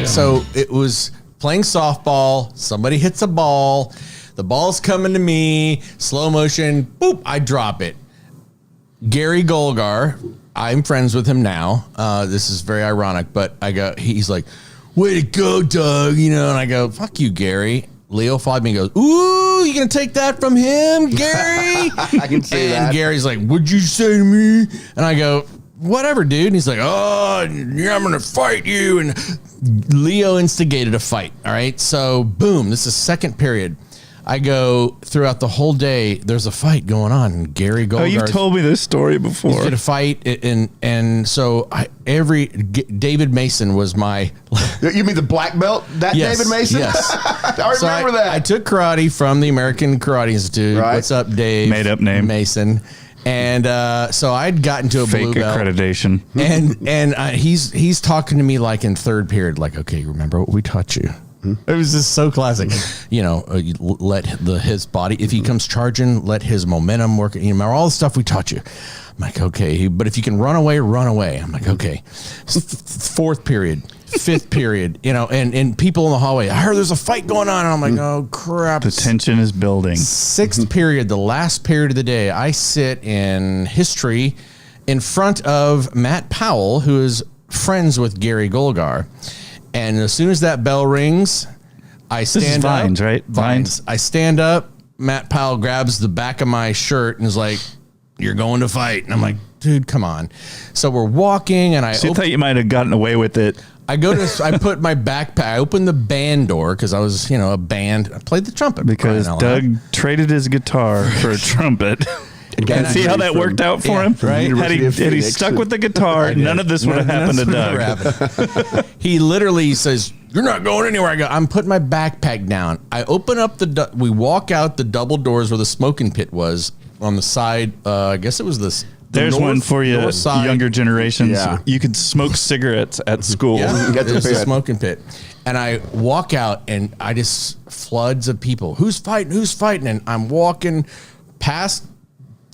So it was playing softball. Somebody hits a ball. The ball's coming to me. Slow motion. Boop. I drop it. Gary Golgar. I'm friends with him now. This is very ironic, but he's like, way to go, Doug. And I go, fuck you, Gary. Leo Fabian goes, ooh, you going to take that from him, Gary? I can see that. And Gary's like, what'd you say to me? And I go, whatever, dude. And he's like, oh, I'm going to fight you. And Leo instigated a fight. All right. So boom, this is second period. I go throughout the whole day. There's a fight going on. Gary Golgar. Oh, you've told me this story before. He's gonna fight, and so David Mason was my. You mean the black belt? Yes, David Mason? Yes, I remember that. I took karate from the American Karate Institute. Right. What's up, Dave? Made up name. Mason. And so I'd gotten to a fake blue belt. accreditation, and he's talking to me like in third period, like, okay, remember what we taught you. It was just so classic. You let his body, if he comes charging, let his momentum work. Remember all the stuff we taught you. I'm like, okay, but if you can run away, run away. I'm like, okay. Fourth period, fifth period, and people in the hallway, I heard there's a fight going on. And I'm like, oh, crap. the tension is building. Sixth period, the last period of the day, I sit in history in front of Matt Powell, who is friends with Gary Golgar. And as soon as that bell rings, I stand up. This is Vines, right? Vines. I stand up. Matt Powell grabs the back of my shirt and is like, you're going to fight. And I'm like, dude, come on. So we're walking, and I thought you might have gotten away with it. I put my backpack, I opened the band door because I was, a band. I played the trumpet. Because Doug traded his guitar for a trumpet. And see how that worked out for him? Right? Had he stuck with the guitar, none of this would have happened to Doug. He literally says, you're not going anywhere. I go, I'm putting my backpack down. I open up we walk out the double doors where the smoking pit was on the side. I guess it was this. There's one for you younger generations. Yeah. You could smoke cigarettes at school. Yeah, there's the smoking pit. And I walk out, and I just floods of people. Who's fighting? And I'm walking past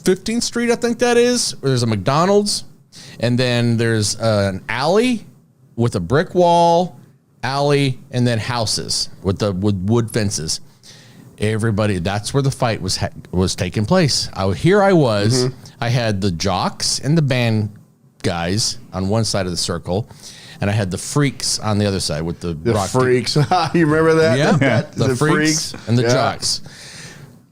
15th Street, I think that is. There's a McDonald's, and then there's an alley with a brick wall, and then houses with wood fences. Everybody, that's where the fight was taking place. I was. I had the jocks and the band guys on one side of the circle, and I had the freaks on the other side with the rock freaks. You remember that? Yeah, the freaks and the jocks.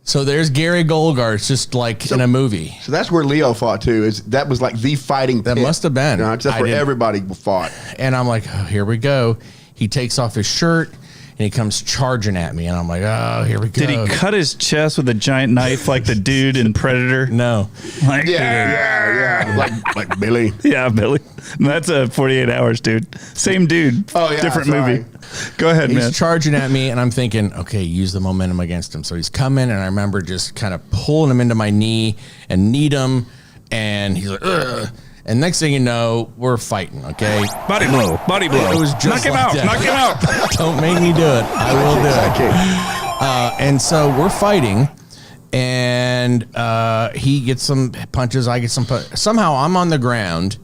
So there's Gary Golgar. It's just like in a movie. So that's where Leo fought too. That was like the fighting pit. That must have been. That's where everybody fought. And I'm like, oh, here we go. He takes off his shirt and he comes charging at me. And I'm like, oh, here we go. Did he cut his chest with a giant knife like the dude in Predator? No. Like, yeah. like Billy. Yeah, Billy. That's 48 Hours, dude. Same dude. Oh, yeah. Different movie. Go ahead, man. He's charging at me, and I'm thinking, okay, use the momentum against him. So he's coming, and I remember just kind of pulling him into my knee and kneed him, and he's like, ugh. And next thing you know, we're fighting, okay? Body blow. It was just knock him out. That. Knock him out. Don't make me do it. I will do it. And so we're fighting, and he gets some punches. I get some punches. Somehow I'm on the ground,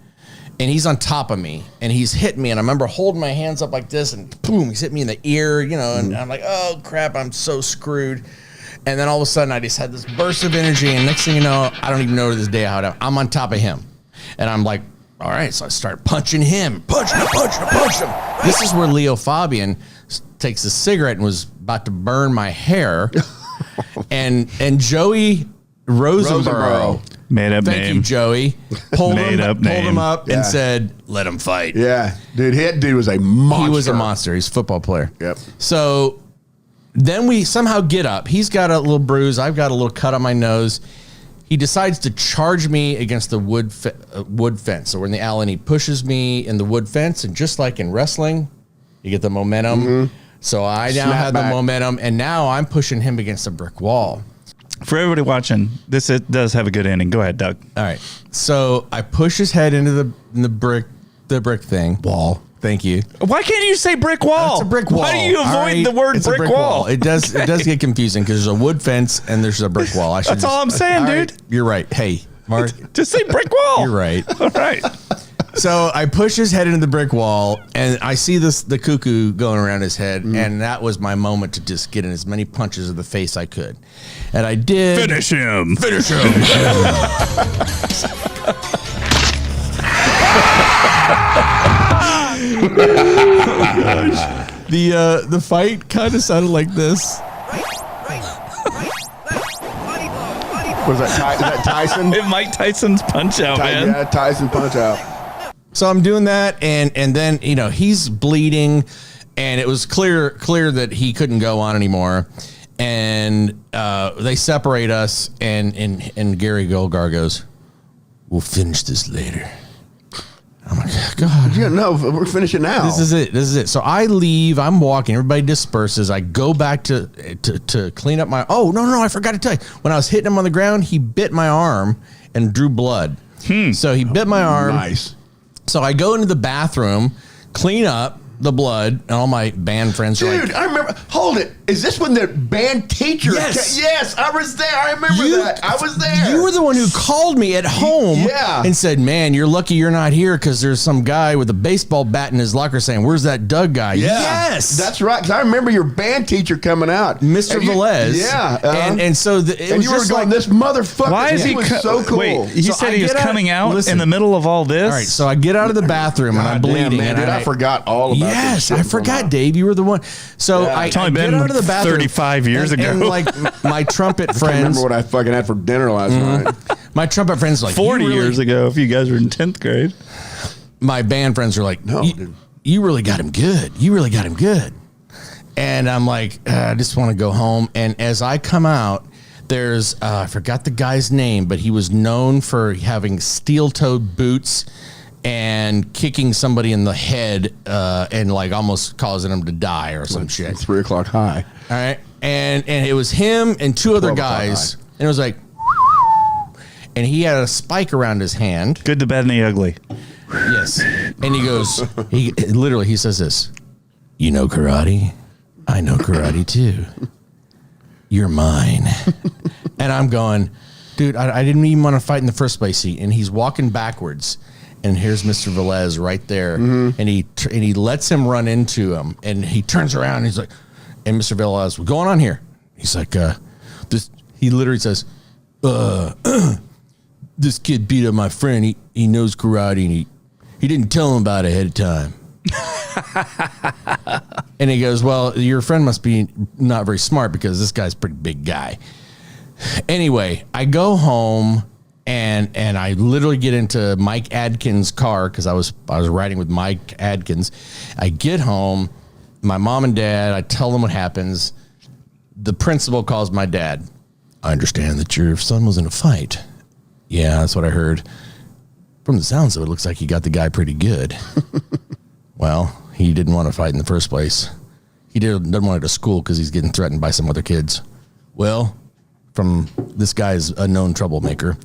and he's on top of me, and he's hitting me. And I remember holding my hands up like this, and boom, he's hit me in the ear, and I'm like, oh, crap, I'm so screwed. And then all of a sudden, I just had this burst of energy, and next thing you know, I don't even know to this day how I'm on top of him. And I'm like, all right, so I start punching him. Punching him. This is where Leo Fabian takes a cigarette and was about to burn my hair. and Joey Rosenborough. Made up Thank name. you, Joey. Pulled him up and said, let him fight. Yeah. Dude, that dude was a monster. He was a monster. He's a football player. Yep. So then we somehow get up. He's got a little bruise. I've got a little cut on my nose. He decides to charge me against the wood fence. So we're in the alley, and he pushes me in the wood fence. And just like in wrestling, you get the momentum. So I now have the momentum, and now I'm pushing him against a brick wall. For everybody watching, it does have a good ending. Go ahead, Doug. All right. So I push his head into the brick thing. Wall. Thank you. Why can't you say brick wall? It's a brick wall. Why do you avoid the word brick wall? It does get confusing because there's a wood fence and there's a brick wall. That's all I'm saying, dude. Right. You're right. Hey, Mark. Just say brick wall. You're right. All right. So I push his head into the brick wall, and I see the cuckoo going around his head, and that was my moment to just get in as many punches of the face I could. And I did. Finish him. Finish him. The fight kind of sounded like this. Was that, is that Tyson? Mike Tyson's punch out, man. Yeah, Tyson punch out. So I'm doing that, and then he's bleeding, and it was clear that he couldn't go on anymore, and they separate us, and Gary Golgar goes, "We'll finish this later." I'm like, God. Yeah, no, we're finishing now. This is it. So I leave. I'm walking. Everybody disperses. I go back to clean up my. Oh no! I forgot to tell you. When I was hitting him on the ground, he bit my arm and drew blood. So he bit my arm. Nice. So I go into the bathroom, clean up the blood, and all my band friends are like, dude, I remember. Hold it. Is this when the band teacher? Yes. Yes, I was there. I remember that. I was there. You were the one who called me at home and said, "Man, you're lucky you're not here because there's some guy with a baseball bat in his locker saying, 'Where's that Doug guy?'" Yeah. Yes. That's right. Because I remember your band teacher coming out. Mr. Velez. Yeah. And so it was you were just going, like, this motherfucker. Why is he was so cool. Wait, he So said I he was get out- coming out listen. in the middle of all this? all right, so I get out of the bathroom and I'm bleeding. Man, and dude, I forgot all about this. Yes, shit I from forgot, now. Dave. You were the one. So Yeah. I It's only get been out of the bathroom 35 years ago. And like my trumpet I can't friends, remember what I fucking had for dinner last night. my trumpet friends like 40 "You really-" years ago, if you guys were in 10th grade. My band friends are like, No, "You- dude. you really got him good. You really got him good." And I'm like, I just want to go home. And as I come out, there's, I forgot the guy's name, but he was known for having steel-toed boots and kicking somebody in the head and like almost causing him to die or some shit. 3 o'clock high. All right. And it was him and two other 12 o'clock guys. high. And it was like, and he had a spike around his hand. Good, the bad, and the ugly. Yes. And he goes, he says this, "You know karate? I know karate too. You're mine." And I'm going, dude, I didn't even want to fight in the first place. And he's walking backwards. And here's Mr. Velez right there. And he lets him run into him. And he turns around and he's like, and Mr. Velez, "What's going on here?" He's like, he literally says, "This kid beat up my friend. He knows karate and he didn't tell him about it ahead of time." And he goes, "Well, your friend must be not very smart because this guy's a pretty big guy." Anyway, I go home and I literally get into Mike Adkins' car because I was riding with Mike Adkins. I get home, my mom and dad, I tell them what happens. The principal calls my dad. "I understand that your son was in a fight." "Yeah, that's what I heard. From the sounds of it, it looks like he got the guy pretty good." "Well, he didn't want to fight in the first place. He doesn't want it to school because he's getting threatened by some other kids." "Well, from this guy's a known troublemaker.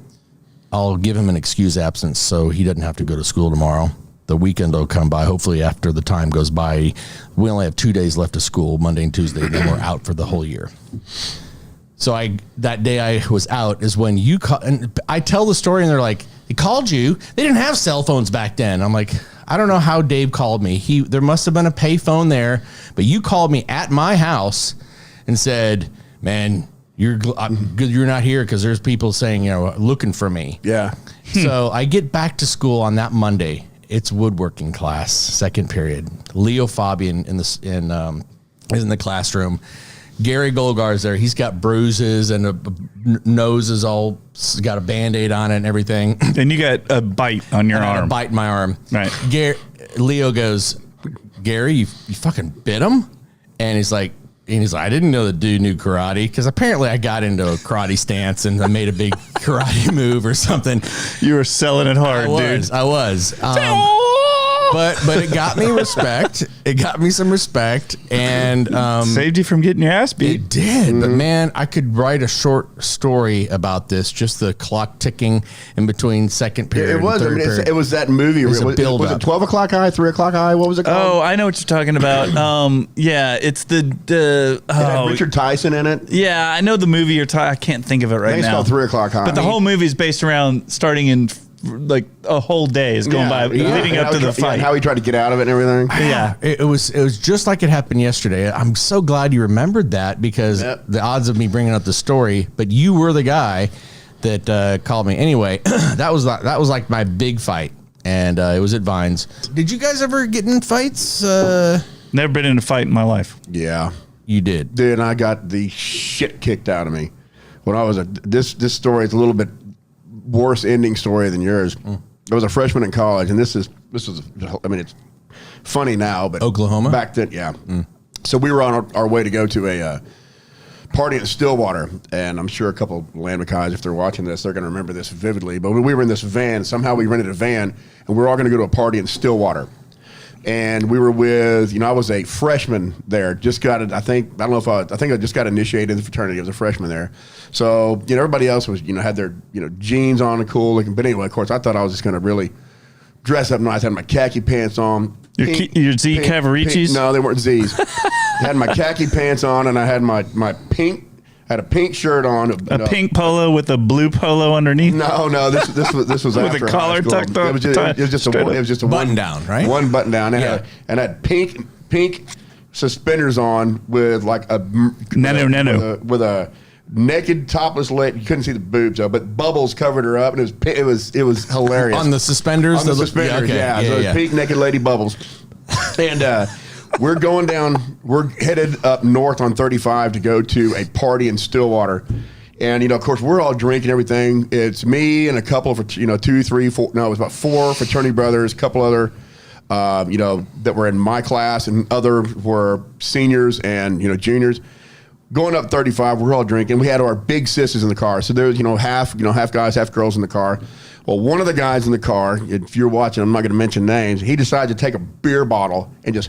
I'll give him an excuse absence so he doesn't have to go to school tomorrow. The weekend will come by. Hopefully after the time goes by, we only have 2 days left of school, Monday and Tuesday, and then we're out for the whole year." So that day I was out is when you call, and I tell the story and they're like, "He called you?" They didn't have cell phones back then. I'm like, I don't know how Dave called me. There must have been a pay phone there, but you called me at my house and said, "Man, I'm good you're not here because there's people saying, looking for me." Yeah. So I get back to school on that Monday. It's woodworking class, second period. Leo Fabian is in the classroom. Gary Golgar's there. He's got bruises and a nose is all got a Band-Aid on it and everything. And you got a bite on your arm. A bite in my arm. Right. Leo goes, "Gary, you fucking bit him?" And he's like, "I didn't know the dude knew karate," because apparently I got into a karate stance and I made a big karate move or something. You were selling it hard, dude. I was. But it got me respect. It got me some respect, and saved you from getting your ass beat. it did. But man, I could write a short story about this. Just the clock ticking in between second period. It was. And third period. It was that movie. It's a Was build-up. it 12 o'clock high, 3 o'clock high? What was it called? Oh, I know what you're talking about. Yeah, it's It had oh, Richard Tyson in it. yeah, I know the movie you're talking. I can't think of it I right think it's now. called 3 o'clock high. But the whole movie is based around starting in like a whole day is going by leading up to the fight. How he tried to get out of it and everything. Yeah. It was just like it happened yesterday. I'm so glad you remembered that because the odds of me bringing up the story, but you were the guy that called me. Anyway, that was like my big fight, and it was at Vines. Did you guys ever get in fights? Never been in a fight in my life. Yeah. You did. Dude, I got the shit kicked out of me. When I was this story is a little bit worse ending story than yours. I was a freshman in college, and this was, I mean, it's funny now, but Oklahoma? back then, yeah. So we were on our way to go to a party in Stillwater, and I'm sure a couple of Landwick guys, if they're watching this, they're going to remember this vividly. But we were in this van. Somehow we rented a van, and we were all going to go to a party in Stillwater. And we were with, I was a freshman there. Just got it. I think I just got initiated in the fraternity. I was a freshman there. So, everybody else was, had their, jeans on and cool looking. But anyway, of course, I thought I was just going to really dress up nice. I had my khaki pants on. Your Z Cavaricis? No, they weren't Z's. I had my khaki pants on, and I had my pink. I had a pink shirt on. A pink polo with a blue polo underneath? No. This was with after a collar tucked up. It was just a button down, right? One button down. And I had pink suspenders on with like a nano with a naked topless leg. You couldn't see the boobs though, but bubbles covered her up, and it was hilarious. On the suspenders? On the suspenders, yeah. So it was pink naked lady bubbles. And we're going down. We're headed up north on 35 to go to a party in Stillwater, and of course, we're all drinking everything. It's me and a couple of 2, 3, 4. No, it was about 4 fraternity brothers, a couple other, that were in my class, and other were seniors and juniors. Going up 35, we're all drinking. We had our big sisters in the car, so there was half guys, half girls in the car. Well, one of the guys in the car, if you're watching, I'm not going to mention names. He decided to take a beer bottle and just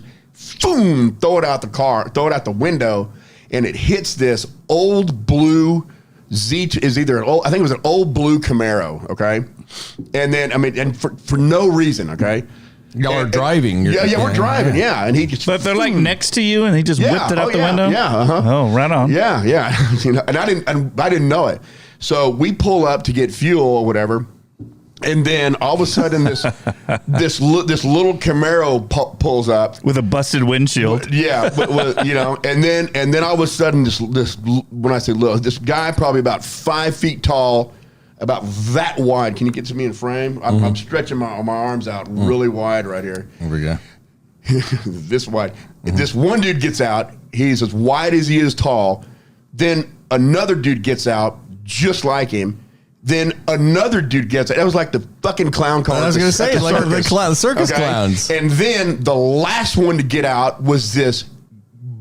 boom, throw it out the window, and it hits this old blue I think it was an old blue Camaro, okay? And then, and for no reason, okay? Y'all are driving. We're driving, yeah. And he just... But they're like next to you, and he just whipped it out the window? Yeah, uh-huh. Oh, right on. Yeah. And I didn't know it. So we pull up to get fuel or whatever, and then all of a sudden this little Camaro pulls up with a busted windshield. Yeah, and then all of a sudden this when I say little, this guy probably about 5 feet tall, about that wide. Can you get to me in frame? I'm stretching my arms out really wide right here. Here we go. This wide. This one dude gets out. He's as wide as he is tall. Then another dude gets out just like him. Then another dude gets it. That was like the fucking clown car. I was going to say, like the circus clowns. And then the last one to get out was this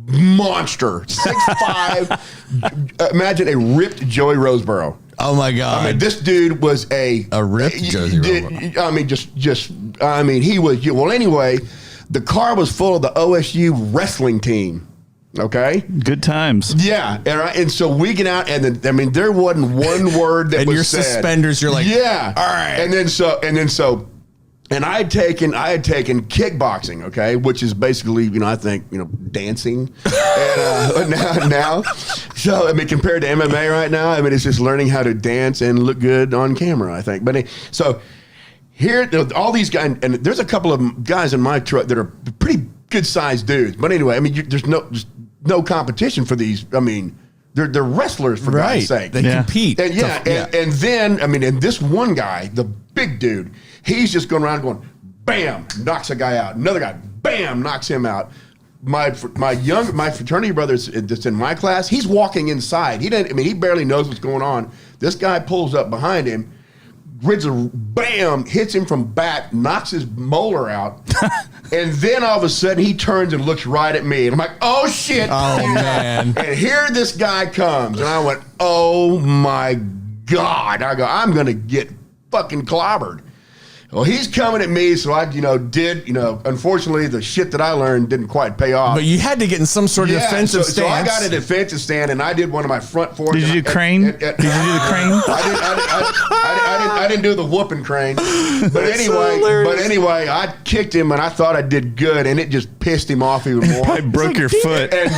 monster, 6'5". Imagine a ripped Joey Roseborough. Oh my God! I mean, this dude was a ripped Joey Roseborough. I mean, he was. Well, anyway, the car was full of the OSU wrestling team. Okay, good times. Yeah, and so we get out, and then there wasn't one word that and was your said. Suspenders. You're like, yeah, all right. And I had taken kickboxing, okay, which is basically, I think, dancing. And now, so I mean, compared to MMA right now, I mean, it's just learning how to dance and look good on camera, I think. But so here, all these guys, and there's a couple of guys in my truck that are pretty good sized dudes. But anyway, I mean, there's no competition for these. I mean, they're wrestlers for God's sake. They compete. And and then I mean, and this one guy, the big dude, he's just going around going, bam, knocks a guy out. Another guy, bam, knocks him out. My fraternity brother that's in my class, he's walking inside. He barely knows what's going on. This guy pulls up behind him, bam, hits him from back, knocks his molar out. And then all of a sudden he turns and looks right at me. And I'm like, oh shit. Oh man. And here this guy comes. And I went, oh my God. I go, I'm going to get fucking clobbered. Well, he's coming at me, so I, unfortunately, the shit that I learned didn't quite pay off. But you had to get in some sort of defensive stance. So I got a defensive stand, and I did one of my front forks. Did you do crane? Did you do the crane? I didn't do the whooping crane. But anyway, I kicked him, and I thought I did good, and it just pissed him off even more. I broke your foot. And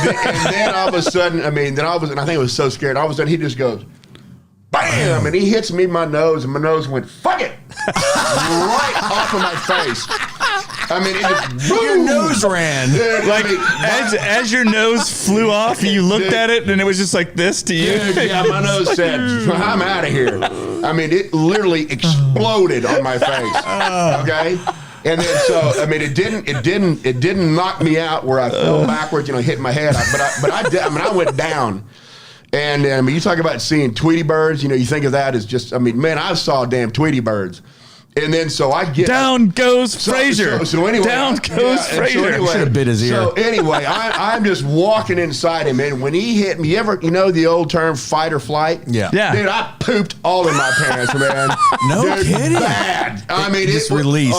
then all of a sudden, I think it was so scared. All of a sudden, he just goes, bam, and he hits me in my nose, and my nose went, fuck it, right off of my face. I mean, it just, your nose ran. Dude, Like, I mean, as your nose flew off, you looked at it, and it was just like this to you. dude, yeah, my nose said, I'm out of here. I mean, it literally exploded on my face. Okay? And then so I mean it didn't knock me out where I fell backwards, hit my head. But I did. I mean, I went down. And I mean, you talk about seeing Tweety birds. You think of that as just. I mean, man, I saw damn Tweety birds. And then so I get Down goes Frazier. So anyway, down goes Frazier. So anyway, should have bit his ear. So anyway, I'm just walking inside him, and when he hit me, you know the old term fight or flight? Yeah. Dude, I pooped all in my pants, man. No Dude, kidding. Bad. I mean, just it was, released.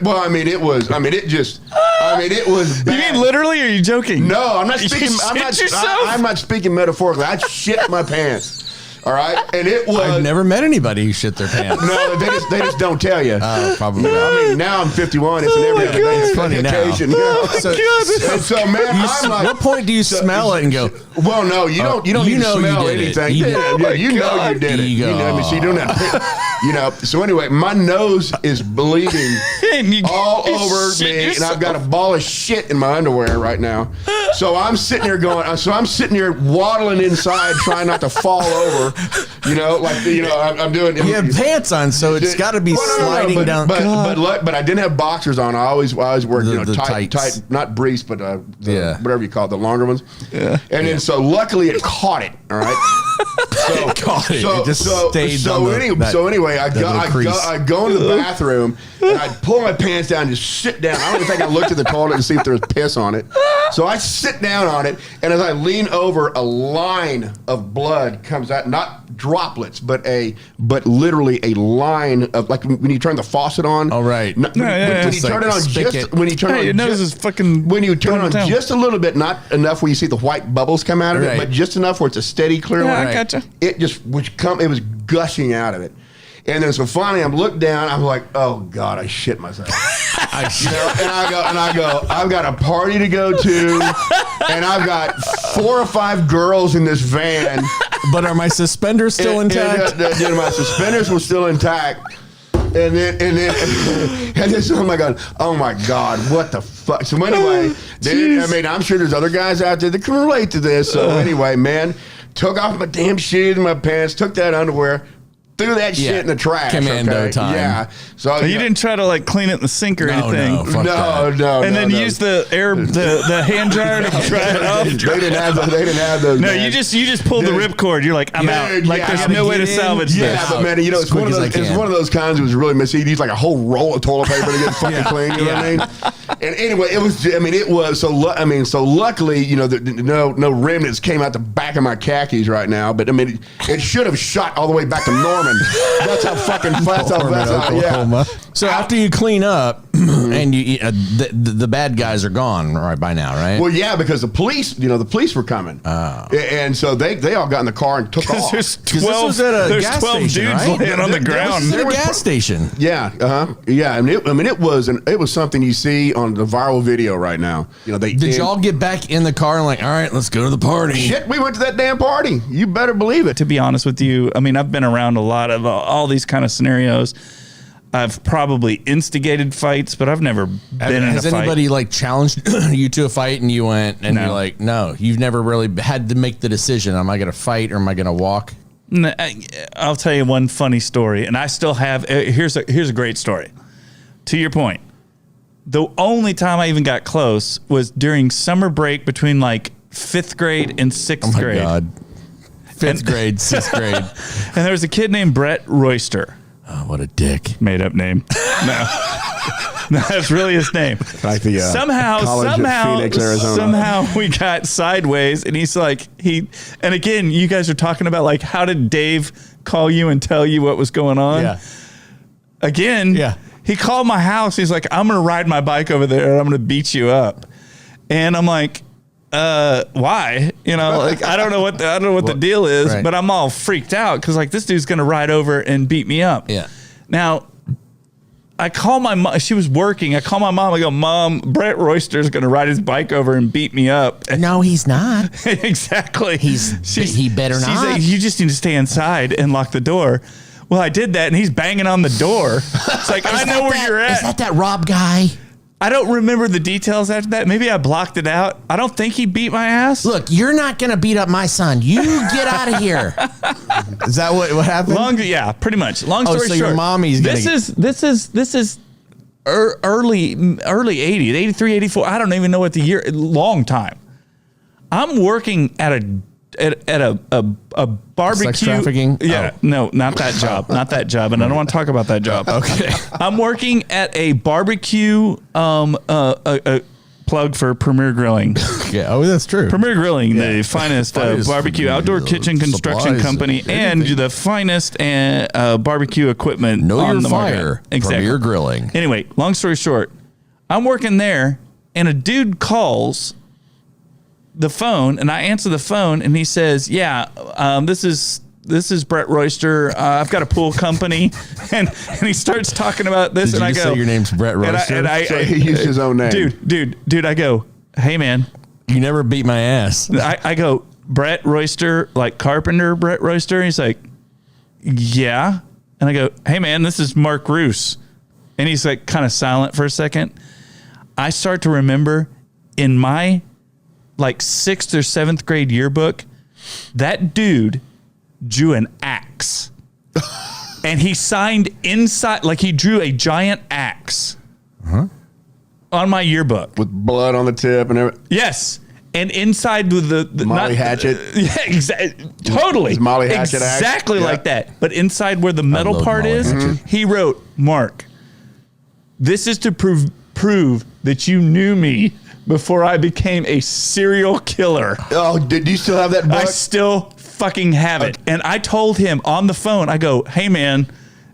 well, I mean, it was. I mean, it was You bad. mean literally, or are you joking? No, I'm not You speaking. shit yourself? I'm not speaking metaphorically. I shit my pants. All right, and it was. I've never met anybody who shit their pants. No, they just don't tell you. Probably. I mean, now I'm 51. It's an every other day. It's funny now. occasion. So, And so, man, I'm like, what point do you smell it and go, well, no, you don't. You don't you even know you smell did it. anything. You- Yeah, Oh yeah, my you know God. you did it. You go, I mean, so you don't have to, So anyway, my nose is bleeding And you- all you over shit me, yourself. and I've got a ball of shit in my underwear right now. So I'm sitting there going. So I'm sitting here waddling inside, trying not to fall over. I'm doing. you have pants on, so it's got to be Well, no, sliding but, down. But I didn't have boxers on. I always wore The tight, tights. not briefs, but Yeah. whatever you call it, the longer ones. Yeah. And then so luckily it caught it. All right. So, Caught it. It just stayed on anyway, I crease. go into the bathroom and I pull my pants down and just sit down. I don't even think I looked at the toilet to see if there was piss on it. So I sit down on it, and as I lean over, a line of blood comes out, not droplets, but literally a line of, like when you turn the faucet on. Oh, right. When you Just turn like it on, spigot. when you turn it on, your nose is fucking. when you turn it going on down. just a little bit, not enough where you see the white bubbles come out of Right. it, but just enough where it's a steady, clear Yeah, line. I gotcha. It just it was gushing out of it. And then so finally I'm looked down, I'm like, oh God, I shit myself. And I go, I've got a party to go to, and I've got 4 or 5 girls in this van. But are my suspenders still intact? And my suspenders were still intact. And then so I'm like, oh my God, what the fuck? So anyway, I'm sure there's other guys out there that can relate to this. So anyway, man, took off my damn shoes and my pants, took that underwear, threw that shit in the trash. Commando time. Yeah. So You didn't try to like clean it in the sink or anything. No, fuck that. no. And then no. use the hand dryer to dry it off. They didn't have those. No, man. you just pulled the Dude. ripcord. You're like, I'm out. Dude, Like yeah, I there's gotta no way to get in. salvage Yeah, this. but man, it's As quick one of as I those. It's can. one of those kinds. It was really messy. He used like a whole roll of toilet paper to get fucking clean. You know what I mean? And anyway, it was. I mean, it was so. So luckily, no remnants came out the back of my khakis right now. But I mean, it should have shot all the way back to Norman. That's how fucking fast. Oklahoma. So after you clean up and you the bad guys are gone right by now, right? Well, yeah, because the police were coming, and so they all got in the car and took off. There's 'Cause this 12, was at a there's gas 12 station, dudes right? laying on the ground. This is at a gas station. Yeah, yeah. It was something you see on the viral video right now. Did y'all get back in the car and like, all right, let's go to the party? Shit, we went to that damn party. You better believe it. To be honest with you, I mean, I've been around a lot of all these kind of scenarios. I've probably instigated fights, but I've never been in a fight. Has anybody like challenged you to a fight and you went and No. you're like, no, you've never really had to make the decision. Am I going to fight or am I going to walk? I'll tell you one funny story, and I still have. Here's a great story. To your point, the only time I even got close was during summer break between like 5th grade and 6th Oh my grade. God. 5th grade, 6th grade. And there was a kid named Brett Royster. Oh, what a dick. Made up name. No. No, that's really his name. Like the college at Phoenix, Arizona. Somehow we got sideways, and he's like, and again, you guys are talking about like, how did Dave call you and tell you what was going on? Yeah. Again, Yeah. he called my house. He's like, I'm going to ride my bike over there and I'm going to beat you up. And I'm like, why? Like, I don't know what the deal is, right. but I'm all freaked out because like this dude's going to ride over and beat me up. Yeah. Now, I call my mom. She was working. I call my mom. I go, Mom, Brett Royster's going to ride his bike over and beat me up. No, he's not. Exactly. He better She's not. like, you just need to stay inside and lock the door. Well, I did that, and he's banging on the door. It's like, I know where you're at. Is that Rob guy? I don't remember the details after that. Maybe I blocked it out. I don't think he beat my ass. Look, you're not going to beat up my son. You get out of here. Is that what happened? Yeah, pretty much. Long story so short, your mommy's gonna this is early 80s, 83, 84. I don't even know what the year. Long time. I'm working at a barbecue. Sex trafficking? Yeah, no, not that job, not that job, and I don't want to talk about that job. Okay. I'm working at a barbecue. Plug for Premier Grilling. Yeah, oh, that's true. Premier Grilling, the finest barbecue outdoor kitchen construction company, and the finest barbecue equipment Know on your the fire. market. Exactly. Premier Grilling. Anyway, long story short, I'm working there, and a dude calls the phone, and I answer the phone, and he says, "Yeah, this is Brett Royster. I've got a pool company," and he starts talking about this, Did and you I just go, say your name's Brett Royster? So he used his own name. dude. I go, "Hey, man." You never beat my ass. I go, Brett Royster, like carpenter Brett Royster. He's like, yeah. And I go, hey, man, this is Mark Roos. And he's like kind of silent for a second. I start to remember in my like 6th or 7th grade yearbook, that dude drew an axe. And he signed inside, like he drew a giant axe on my yearbook. With blood on the tip and everything. Yes. And inside with the Molly Hatchet. Yeah, exactly. Totally. His Molly Hatchet axe. Exactly Yeah. like that. But inside where the metal love part Molly is, Hatchet. he wrote, Mark, this is to prove that you knew me before I became a serial killer. Oh, did you still have that book? I still fucking have it. And I told him on the phone, I go, hey, man,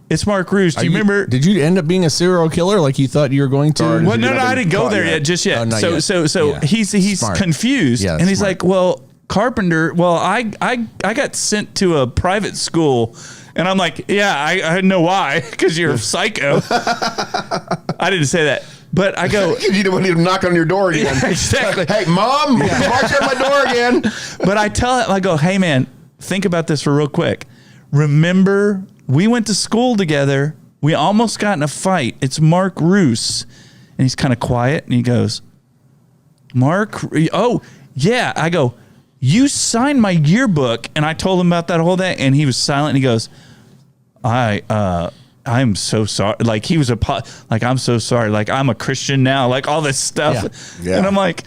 it's Mark Roos. Do you remember? Did you end up being a serial killer like you thought you were going to? Or Well, Did you no, have I been didn't go caught there yet? yet, just yet. Oh, not So yet. Yeah. he's Smart. confused, Yeah, and he's smart. like, "Well, carpenter. Well, I got sent to a private school," and I'm like, "Yeah, I know why, because you're a psycho." I didn't say that, but I go, You don't need to knock on your door again. Yeah, exactly. Hey, Mom, Mark's at my door again. But I tell him, I go, hey, man, think about this for real quick. Remember, we went to school together. We almost got in a fight. It's Mark Roos. And he's kind of quiet, and he goes, Mark, oh, yeah. I go, you signed my yearbook, and I told him about that whole day, and he was silent, and he goes, I'm so sorry. Like, he was like, I'm so sorry. Like, I'm a Christian now. Like, all this stuff. Yeah. And I'm like,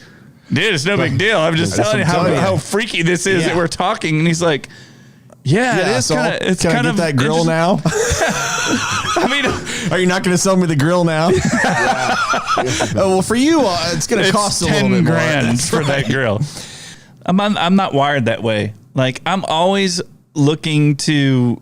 dude, it's no big deal. I'm just telling you how freaky this is that we're talking. And he's like, yeah, it is so kind of. It's can kind I of get that grill now? I mean, Are you not going to sell me the grill now? Oh, well, for you, it's going to cost a little bit more. $10,000 That's for that grill. I'm not wired that way. Like, I'm always looking to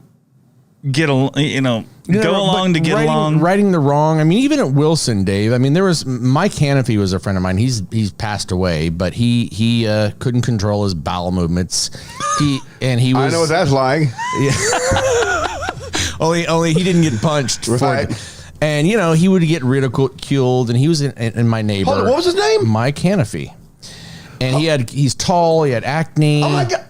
get along, go along to get along. Righting the wrong. I mean, even at Wilson, Dave. I mean, there was Mike Hanafy was a friend of mine. He's passed away, but he couldn't control his bowel movements. He was. I know what that's like. Only he didn't get punched. Right. And he would get ridiculed, and he was in my neighbor. Hold on, what was his name? Mike Hanafy. And he's tall. He had acne. Oh my God.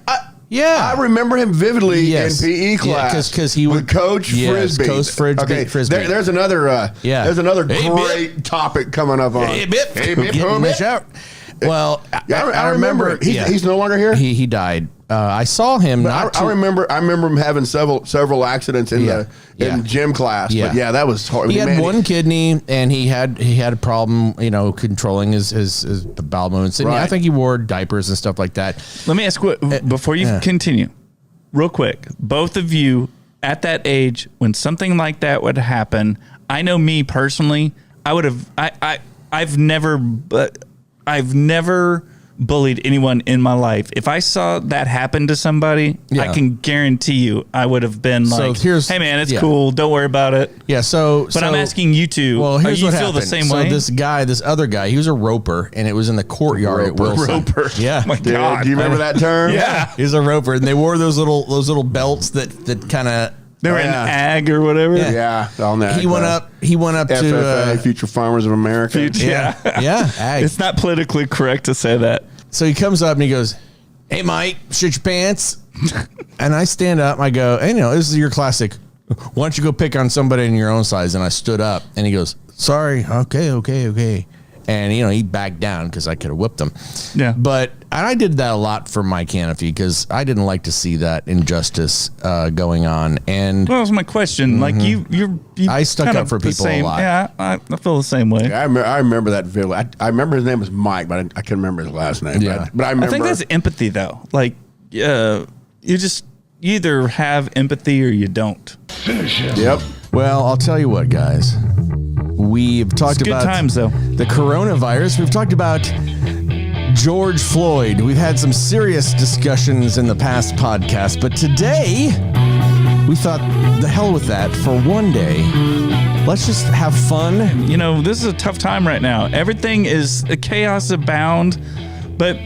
Yeah, I remember him vividly in PE Yeah, class. because he with would Coach Frisbee. Coach Frisbee. Okay, Frisbee. there's another. There's another Hey, great topic coming up on. Hey, Bip. Hey, Bip. Getting the shout. Well, Yeah, I remember. He's no longer here. He died. I saw him. I remember him having several accidents in gym class. Yeah. But yeah, that was hard. He had one kidney, and he had a problem, controlling his bowel movements. And Right. I think he wore diapers and stuff like that. Let me ask before you continue, real quick. Both of you at that age, when something like that would happen, I know me personally, I would have. I've never bullied anyone in my life. If I saw that happen to somebody, I can guarantee you I would have been like, hey man, it's cool. Don't worry about it. Yeah. But I'm asking you two, well, here's you what feel happened. the same way? This other guy, he was a roper, and it was in the courtyard at Wilson. Roper. Yeah. Oh my God. Do you remember that term? Yeah. He's a roper, and they wore those little belts that kind of They were in ag or whatever. Yeah, on that. He went up FFA, to Future Farmers of America. yeah, ag. It's not politically correct to say that. So he comes up and he goes, "Hey, Mike, shit your pants." And I stand up. I go, "Hey, this is your classic. Why don't you go pick on somebody in your own size?" And I stood up, and he goes, "Sorry, okay." And he backed down because I could have whipped him. Yeah, but I did that a lot for Mike Hanafy because I didn't like to see that injustice going on. And well, that was my question. Like you I stuck up for people a lot. Yeah, I feel the same way. Yeah, I remember that video. I remember his name was Mike, but I can't remember his last name. Yeah. But I remember. I think that's empathy, though. Like, you either have empathy or you don't. Yep. Well, I'll tell you what, guys. We've talked about good times, though. The coronavirus. We've talked about George Floyd. We've had some serious discussions in the past podcast, but today we thought, the hell with that. For one day, let's just have fun. This is a tough time right now. Everything is chaos abound, but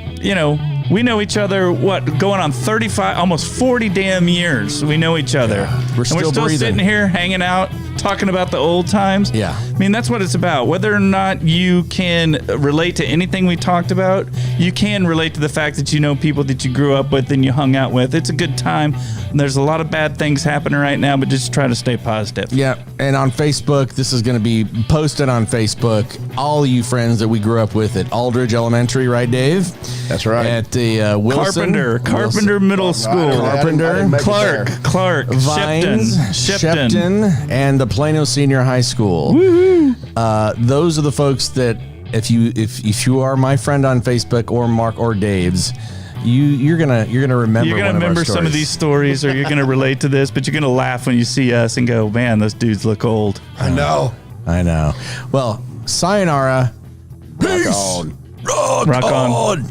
we know each other, going on 35, almost 40 damn years. We know each other. We're still breathing. Sitting here hanging out, talking about the old times. Yeah. I mean, that's what it's about. Whether or not you can relate to anything we talked about, you can relate to the fact that you know people that you grew up with and you hung out with. It's a good time. And there's a lot of bad things happening right now, but just try to stay positive. Yeah. And on Facebook, this is going to be posted on Facebook. All you friends that we grew up with at Aldridge Elementary, right, Dave? That's right. At the Wilson. Carpenter Middle School. Carpenter. Clark. Vines. Shepton. And the Plano Senior High School. Woo-hoo. Those are the folks that if you are my friend on Facebook or Mark or Dave's, you're gonna remember. You're gonna remember some of these stories, or you're gonna relate to this, but you're gonna laugh when you see us and go, "Man, those dudes look old." I know. Well, sayonara. Peace. Rock on.